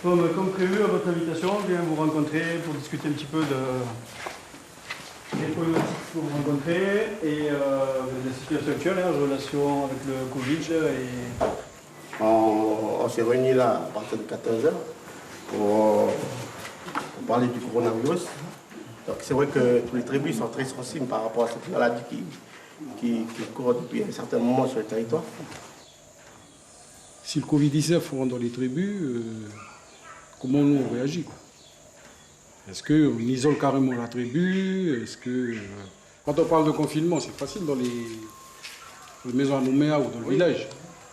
Bon, comme prévu, à votre invitation, je viens vous rencontrer pour discuter un petit peu des problématiques que vous rencontrez et de la situation actuelle, en relation avec le Covid. On s'est réunis là à partir de 14h pour parler du coronavirus. Donc c'est vrai que tous les tribus sont très sensibles par rapport à cette maladie qui court depuis un certain moment sur le territoire. Si le Covid-19 rentre dans les tribus, comment nous on réagit quoi? Est-ce qu'on isole carrément la tribu? Est-ce que quand on parle de confinement, c'est facile dans les maisons à Nouméa ou dans le village.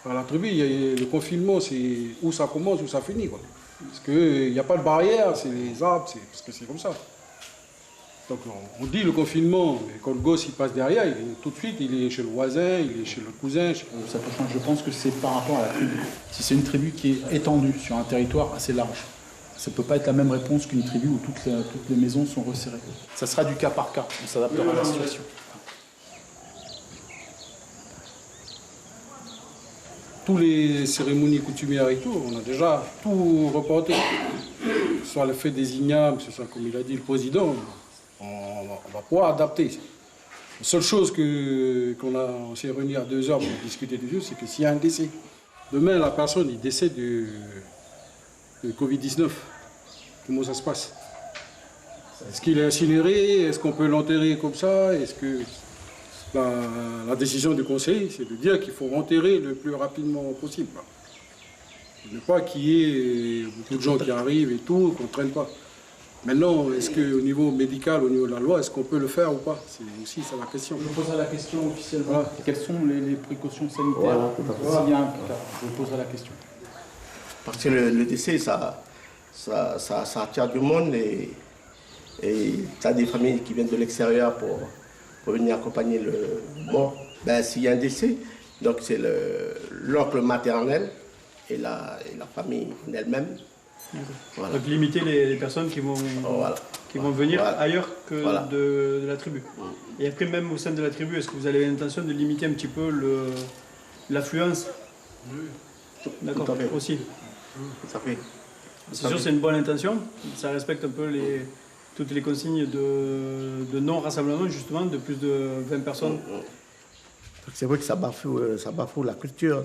Dans la tribu, le confinement, c'est où ça commence, où ça finit quoi. Parce qu'il n'y a pas de barrière, c'est les arbres, parce que c'est comme ça. Donc on dit le confinement, mais quand le gosse il passe derrière, tout de suite il est chez le voisin, il est chez le cousin. Ça peut changer. Je pense que c'est par rapport à la tribu. Si c'est une tribu qui est étendue sur un territoire assez large, ça ne peut pas être la même réponse qu'une tribu où toutes les maisons sont resserrées. Ça sera du cas par cas, on s'adaptera à la situation. Tous les cérémonies coutumières et tout, on a déjà tout reporté. Que ce soit le fait des ignames, que ce soit comme il a dit le président, on va pouvoir adapter. La seule chose on s'est réunis à 2 heures pour discuter du jeu, c'est que s'il y a un décès, demain la personne il décède de Covid-19, comment ça se passe? Est-ce qu'il est incinéré? Est-ce qu'on peut l'enterrer comme ça? Est-ce que la décision du conseil, c'est de dire qu'il faut enterrer le plus rapidement possible. Il ne faut pas qu'il y ait beaucoup de gens qui arrivent et tout, qu'on ne traîne pas. Maintenant, est-ce qu'au niveau médical, au niveau de la loi, est-ce qu'on peut le faire ou pas? C'est aussi ça la question. Je poserai la question officiellement. Voilà. Quelles sont les précautions sanitaires? Voilà. S'il y a un cas, je poserai la question. Parce que le décès, ça attire du monde et tu as des familles qui viennent de l'extérieur pour venir accompagner le mort. Ben, s'il y a un décès, donc c'est l'oncle maternel et la famille elle-même. Voilà. Donc limiter les personnes qui vont venir ailleurs que de la tribu. Et après, même au sein de la tribu, est-ce que vous avez l'intention de limiter un petit peu l'affluence? D'accord, aussi. Ça fait. C'est sûr, c'est une bonne intention. Ça respecte un peu toutes les consignes de non-rassemblement, justement, de plus de 20 personnes. C'est vrai que ça bafoue la culture.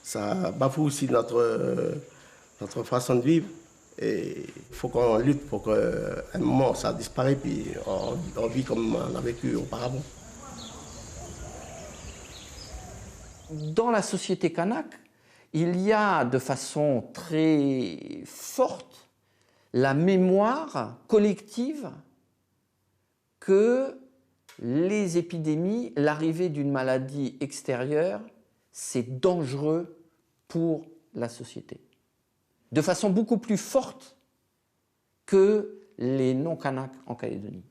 Ça bafoue aussi notre façon de vivre. Et il faut qu'on lutte pour qu'à un moment ça disparaisse puis on vit comme on a vécu auparavant. Dans la société kanak, il y a de façon très forte la mémoire collective que les épidémies, l'arrivée d'une maladie extérieure, c'est dangereux pour la société. De façon beaucoup plus forte que les non-Kanaks en Calédonie.